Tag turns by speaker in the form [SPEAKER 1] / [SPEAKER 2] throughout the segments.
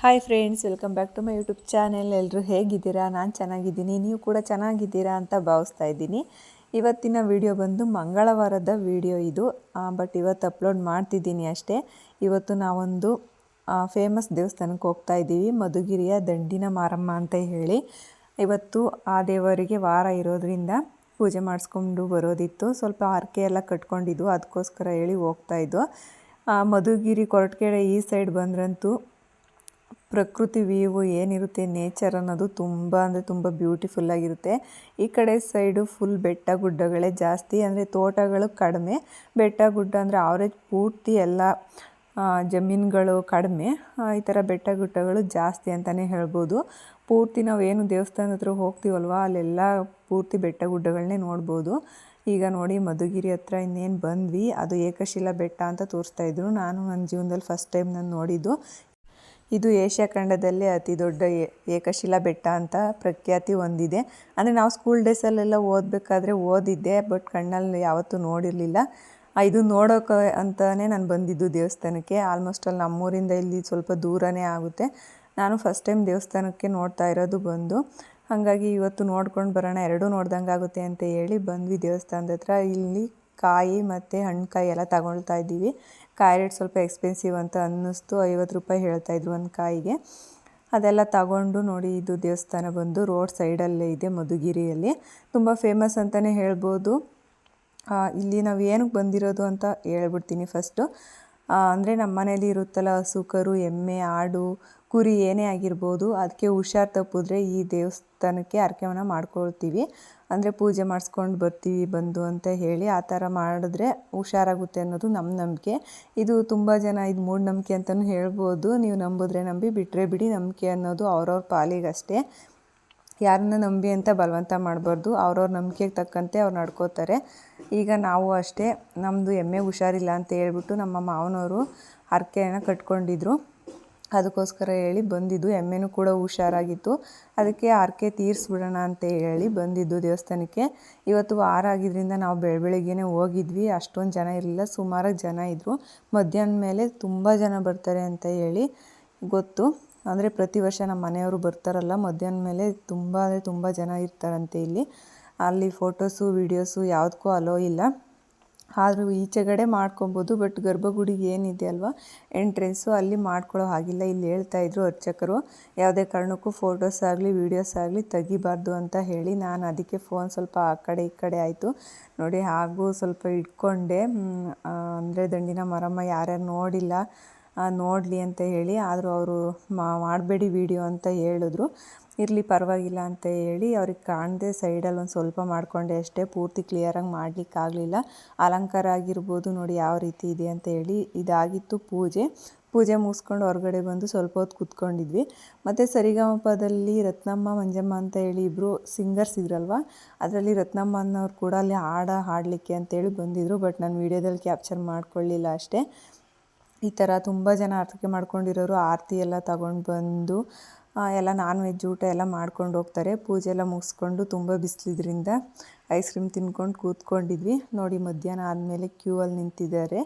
[SPEAKER 1] Hi friends, welcome back to my YouTube channel. ಎಲ್ಲರೂ ಹೇಗಿದ್ದೀರಾ? ನಾನು ಚೆನ್ನಾಗಿದ್ದೀನಿ, ನೀವು ಕೂಡ ಚೆನ್ನಾಗಿದ್ದೀರಾ ಅಂತ ಭಾವಿಸ್ತಾ ಇದ್ದೀನಿ. ಇವತ್ತಿನ ವಿಡಿಯೋ ಬಂದು ಮಂಗಳವಾರದ ವಿಡಿಯೋ ಇದು, ಬಟ್ ಇವತ್ತು ಅಪ್ಲೋಡ್ ಮಾಡ್ತಿದ್ದೀನಿ ಅಷ್ಟೇ. ಇವತ್ತು ನಾವೊಂದು ಫೇಮಸ್ ದೇವಸ್ಥಾನಕ್ಕೆ ಹೋಗ್ತಾ ಇದ್ದೀವಿ, ಮಧುಗಿರಿಯ ದಂಡಿನ ಮಾರಮ್ಮ ಅಂತ ಹೇಳಿ. ಇವತ್ತು ಆ ದೇವರಿಗೆ ವಾರ ಇರೋದ್ರಿಂದ ಪೂಜೆ ಮಾಡಿಸ್ಕೊಂಡು ಬರೋದಿತ್ತು. ಸ್ವಲ್ಪ ಹರಕೆ ಎಲ್ಲ ಕಟ್ಕೊಂಡಿದ್ದು, ಅದಕ್ಕೋಸ್ಕರ ಹೇಳಿ ಹೋಗ್ತಾಯಿದ್ದು. ಮಧುಗಿರಿ ಕೊರಟಗೆರೆ ಈ ಸೈಡ್ ಬಂದ್ರಂತೂ ಪ್ರಕೃತಿ ವ್ಯೂ ಏನಿರುತ್ತೆ, ನೇಚರ್ ಅನ್ನೋದು ತುಂಬ ಅಂದರೆ ತುಂಬ ಬ್ಯೂಟಿಫುಲ್ಲಾಗಿರುತ್ತೆ. ಈ ಕಡೆ ಸೈಡು ಫುಲ್ ಬೆಟ್ಟ ಗುಡ್ಡಗಳೇ ಜಾಸ್ತಿ, ಅಂದರೆ ತೋಟಗಳು ಕಡಿಮೆ. ಬೆಟ್ಟ ಗುಡ್ಡ ಅಂದರೆ ಆವ್ರೇಜ್ ಪೂರ್ತಿ ಎಲ್ಲ ಜಮೀನುಗಳು ಕಡಿಮೆ. ಈ ಥರ ಬೆಟ್ಟ ಗುಡ್ಡಗಳು ಜಾಸ್ತಿ ಅಂತಲೇ ಹೇಳ್ಬೋದು. ಪೂರ್ತಿ ನಾವೇನು ದೇವಸ್ಥಾನದ ಹತ್ರ ಹೋಗ್ತೀವಲ್ವ, ಅಲ್ಲೆಲ್ಲ ಪೂರ್ತಿ ಬೆಟ್ಟ ಗುಡ್ಡಗಳನ್ನೇ ನೋಡ್ಬೋದು. ಈಗ ನೋಡಿ ಮಧುಗಿರಿ ಹತ್ರ ಇನ್ನೇನು ಬಂದ್ವಿ. ಅದು ಏಕಶಿಲಾ ಬೆಟ್ಟ ಅಂತ ತೋರಿಸ್ತಾಯಿದ್ರು. ನಾನು ನನ್ನ ಜೀವನದಲ್ಲಿ ಫಸ್ಟ್ ಟೈಮ್ ನಾನು ನೋಡಿದ್ದು. ಇದು ಏಷ್ಯಾ ಖಂಡದಲ್ಲೇ ಅತಿ ದೊಡ್ಡ ಏಕಶಿಲಾ ಬೆಟ್ಟ ಅಂತ ಪ್ರಖ್ಯಾತಿ ಹೊಂದಿದೆ. ಅಂದರೆ ನಾವು ಸ್ಕೂಲ್ ಡೇಸಲ್ಲೆಲ್ಲ ಓದಬೇಕಾದ್ರೆ ಓದಿದ್ದೆ, ಬಟ್ ಕಣ್ಣಲ್ಲಿ ಯಾವತ್ತೂ ನೋಡಿರಲಿಲ್ಲ. ಇದು ನೋಡೋಕೆ ಅಂತಲೇ ನಾನು ಬಂದಿದ್ದು ದೇವಸ್ಥಾನಕ್ಕೆ. ಆಲ್ಮೋಸ್ಟ್ ಅಲ್ಲಿ ನಮ್ಮೂರಿಂದ ಇಲ್ಲಿ ಸ್ವಲ್ಪ ದೂರನೇ ಆಗುತ್ತೆ. ನಾನು ಫಸ್ಟ್ ಟೈಮ್ ದೇವಸ್ಥಾನಕ್ಕೆ ನೋಡ್ತಾ ಇರೋದು ಬಂದು. ಹಾಗಾಗಿ ಇವತ್ತು ನೋಡ್ಕೊಂಡು ಬರೋಣ, ಎರಡೂ ನೋಡ್ದಂಗೆ ಆಗುತ್ತೆ ಅಂತ ಹೇಳಿ ಬಂದ್ವಿ ದೇವಸ್ಥಾನದ ಹತ್ರ. ಇಲ್ಲಿ ಕಾಯಿ ಮತ್ತು ಹಣ್ಣುಕಾಯಿ ಎಲ್ಲ ತಗೊಳ್ತಾ ಇದ್ದೀವಿ. ಕಾಯಿ ರೇಟ್ ಸ್ವಲ್ಪ ಎಕ್ಸ್ಪೆನ್ಸಿವ್ ಅಂತ ಅನ್ನಿಸ್ತು. 50 ರೂಪಾಯಿ ಹೇಳ್ತಾಯಿದ್ರು ಒಂದು ಕಾಯಿಗೆ. ಅದೆಲ್ಲ ತಗೊಂಡು ನೋಡಿ, ಇದು ದೇವಸ್ಥಾನ ಬಂದು ರೋಡ್ ಸೈಡಲ್ಲೇ ಇದೆ ಮಧುಗಿರಿಯಲ್ಲಿ. ತುಂಬ ಫೇಮಸ್ ಅಂತಲೇ ಹೇಳ್ಬೋದು. ಇಲ್ಲಿ ನಾವು ಏನಕ್ಕೆ ಬಂದಿರೋದು ಅಂತ ಹೇಳ್ಬಿಡ್ತೀನಿ ಫಸ್ಟು. ಅಂದರೆ ನಮ್ಮ ಮನೇಲಿ ಇರುತ್ತಲ್ಲ ಹಸು, ಕರು, ಎಮ್ಮೆ, ಆಡು, ಕುರಿ ಏನೇ ಆಗಿರ್ಬೋದು, ಅದಕ್ಕೆ ಹುಷಾರು ತಪ್ಪಿದ್ರೆ ಈ ದೇವಸ್ಥಾನಕ್ಕೆ ಹರಕೆನ ಮಾಡ್ಕೊಳ್ತೀವಿ. ಅಂದರೆ ಪೂಜೆ ಮಾಡಿಸ್ಕೊಂಡು ಬರ್ತೀವಿ ಬಂದು ಅಂತ ಹೇಳಿ. ಆ ಥರ ಮಾಡಿದ್ರೆ ಹುಷಾರಾಗುತ್ತೆ ಅನ್ನೋದು ನಮ್ಮ ನಂಬಿಕೆ. ಇದು ತುಂಬ ಜನ ಇದು ಮೂಢನಂಬಿಕೆ ಅಂತಲೂ ಹೇಳ್ಬೋದು. ನೀವು ನಂಬಿದ್ರೆ ನಂಬಿ, ಬಿಟ್ಟರೆ ಬಿಡಿ. ನಂಬಿಕೆ ಅನ್ನೋದು ಅವ್ರವ್ರ ಪಾಲಿಗಷ್ಟೇ. ಯಾರನ್ನ ನಂಬಿ ಅಂತ ಬಲವಂತ ಮಾಡಬಾರ್ದು. ಅವ್ರವ್ರ ನಂಬಿಕೆಗೆ ತಕ್ಕಂತೆ ಅವ್ರು ನಡ್ಕೋತಾರೆ. ಈಗ ನಾವು ಅಷ್ಟೇ, ನಮ್ಮದು ಎಮ್ಮೆ ಹುಷಾರಿಲ್ಲ ಅಂತ ಹೇಳ್ಬಿಟ್ಟು ನಮ್ಮ ಮಾವನವರು ಹರಕೆಯನ್ನು ಕಟ್ಕೊಂಡಿದ್ರು. ಅದಕ್ಕೋಸ್ಕರ ಹೇಳಿ ಬಂದಿದ್ದು. ಎಮ್ಮೆನೂ ಕೂಡ ಹುಷಾರಾಗಿತ್ತು, ಅದಕ್ಕೆ ಹರಕೆ ತೀರಿಸ್ಬಿಡೋಣ ಅಂತ ಹೇಳಿ ಬಂದಿದ್ದು ದೇವಸ್ಥಾನಕ್ಕೆ. ಇವತ್ತು ವಾರ ಆಗಿದ್ದರಿಂದ ನಾವು ಬೆಳಗ್ಗೆನೇ ಹೋಗಿದ್ವಿ. ಅಷ್ಟೊಂದು ಜನ ಇರಲಿಲ್ಲ, ಸುಮಾರು ಜನ ಇದ್ದರು. ಮಧ್ಯಾಹ್ನ ಮೇಲೆ ತುಂಬ ಜನ ಬರ್ತಾರೆ ಅಂತ ಹೇಳಿ ಗೊತ್ತು. ಅಂದರೆ ಪ್ರತಿ ವರ್ಷ ನಮ್ಮ ಮನೆಯವರು ಬರ್ತಾರಲ್ಲ, ಮಧ್ಯಾಹ್ನ ಮೇಲೆ ತುಂಬ ಅಂದರೆ ತುಂಬ ಜನ ಇರ್ತಾರಂತೆ ಇಲ್ಲಿ. ಅಲ್ಲಿ ಫೋಟೋಸು ವೀಡಿಯೋಸು ಯಾವುದಕ್ಕೂ ಅಲೋ ಇಲ್ಲ. ಆದರೂ ಈಚೆಗಡೆ ಮಾಡ್ಕೊಬೋದು, ಬಟ್ ಗರ್ಭಗುಡಿಗೆ ಏನಿದೆ ಅಲ್ವಾ ಎಂಟ್ರೆನ್ಸು, ಅಲ್ಲಿ ಮಾಡ್ಕೊಳ್ಳೋ ಹಾಗಿಲ್ಲ. ಇಲ್ಲಿ ಹೇಳ್ತಾಯಿದ್ರು ಅರ್ಚಕರು, ಯಾವುದೇ ಕಾರಣಕ್ಕೂ ಫೋಟೋಸ್ ಆಗಲಿ ವೀಡಿಯೋಸ್ ಆಗಲಿ ತೆಗಿಬಾರ್ದು ಅಂತ ಹೇಳಿ. ನಾನು ಅದಕ್ಕೆ ಫೋನ್ ಸ್ವಲ್ಪ ಆ ಕಡೆ ಈ ಕಡೆ ಆಯಿತು ನೋಡಿ. ಹಾಗೂ ಸ್ವಲ್ಪ ಇಟ್ಕೊಂಡೆ, ಅಂದರೆ ದಂಡಿನ ಮಾರಮ್ಮ ಯಾರ್ಯಾರು ನೋಡಿಲ್ಲ ನೋಡಲಿ ಅಂತ ಹೇಳಿ. ಆದರೂ ಅವರು ಮಾಡಬೇಡಿ ವೀಡಿಯೋ ಅಂತ ಹೇಳಿದ್ರು. ಇರಲಿ ಪರವಾಗಿಲ್ಲ ಅಂತ ಹೇಳಿ ಅವ್ರಿಗೆ ಕಾಣದೆ ಸೈಡಲ್ಲಿ ಒಂದು ಸ್ವಲ್ಪ ಮಾಡಿಕೊಂಡೆ ಅಷ್ಟೇ. ಪೂರ್ತಿ ಕ್ಲಿಯರಾಗಿ ಮಾಡಲಿಕ್ಕಾಗಲಿಲ್ಲ. ಅಲಂಕಾರ ಆಗಿರ್ಬೋದು ನೋಡಿ ಯಾವ ರೀತಿ ಇದೆ ಅಂತ ಹೇಳಿ. ಇದಾಗಿತ್ತು ಪೂಜೆ ಮುಗಿಸ್ಕೊಂಡು ಹೊರಗಡೆ ಬಂದು ಸ್ವಲ್ಪ ಹೊತ್ತು ಕೂತ್ಕೊಂಡಿದ್ವಿ. ಮತ್ತು ಸರಿಗಮಪದಲ್ಲಿ ರತ್ನಮ್ಮ ಮಂಜಮ್ಮ ಅಂತ ಹೇಳಿ ಇಬ್ಬರು ಸಿಂಗರ್ಸ್ ಇದ್ರಲ್ವ, ಅದರಲ್ಲಿ ರತ್ನಮ್ಮ ಅನ್ನೋರು ಕೂಡ ಅಲ್ಲಿ ಹಾಡಲಿಕ್ಕೆ ಅಂತೇಳಿ ಬಂದಿದ್ದರು. ಬಟ್ ನಾನು ವೀಡಿಯೋದಲ್ಲಿ ಕ್ಯಾಪ್ಚರ್ ಮಾಡ್ಕೊಳ್ಳಿಲ್ಲ ಅಷ್ಟೇ. ಈ ಥರ ತುಂಬ ಜನ ಹರಕೆ ಮಾಡ್ಕೊಂಡಿರೋರು ಆರತಿ ಎಲ್ಲ ತಗೊಂಡು ಬಂದು ಎಲ್ಲ ನಾನ್ ವೆಜ್ ಊಟ ಎಲ್ಲ ಮಾಡ್ಕೊಂಡು ಹೋಗ್ತಾರೆ. ಪೂಜೆ ಎಲ್ಲ ಮುಗಿಸ್ಕೊಂಡು ತುಂಬ ಬಿಸಿಲಿದ್ರಿಂದ ಐಸ್ ಕ್ರೀಮ್ ತಿನ್ಕೊಂಡು ಕೂತ್ಕೊಂಡಿದ್ವಿ ನೋಡಿ. ಮಧ್ಯಾಹ್ನ ಆದಮೇಲೆ ಕ್ಯೂ ಅಲ್ಲಿ ನಿಂತಿದ್ದಾರೆ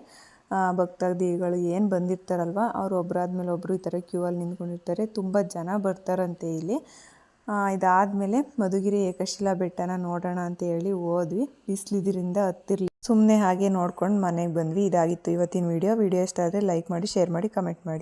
[SPEAKER 1] ಭಕ್ತಾದಿಗಳು. ಏನು ಬಂದಿರ್ತಾರಲ್ವ ಅವರು ಒಬ್ಬರಾದ್ಮೇಲೆ ಒಬ್ಬರು ಈ ಥರ ಕ್ಯೂ ಅಲ್ಲಿ ನಿಂತ್ಕೊಂಡಿರ್ತಾರೆ. ತುಂಬ ಜನ ಬರ್ತಾರಂತೆ ಇಲ್ಲಿ. ಇದಾದಮೇಲೆ ಮಧುಗಿರಿ ಏಕಶಿಲಾ ಬೆಟ್ಟನ ನೋಡೋಣ ಅಂತ ಹೇಳಿ ಹೋದ್ವಿ. ಬಿಸಿಲಿದ್ರಿಂದ ಹತ್ತಿರಲಿಲ್ಲ, ಸುಮ್ಮನೆ ಹಾಗೆ ನೋಡ್ಕೊಂಡು ಮನೆಗೆ ಬಂದ್ವಿ. ಇದಾಗಿತ್ತು ಇವತ್ತಿನ ವಿಡಿಯೋ ಇಷ್ಟ ಆದರೆ ಲೈಕ್ ಮಾಡಿ, ಶೇರ್ ಮಾಡಿ, ಕಮೆಂಟ್ ಮಾಡಿ.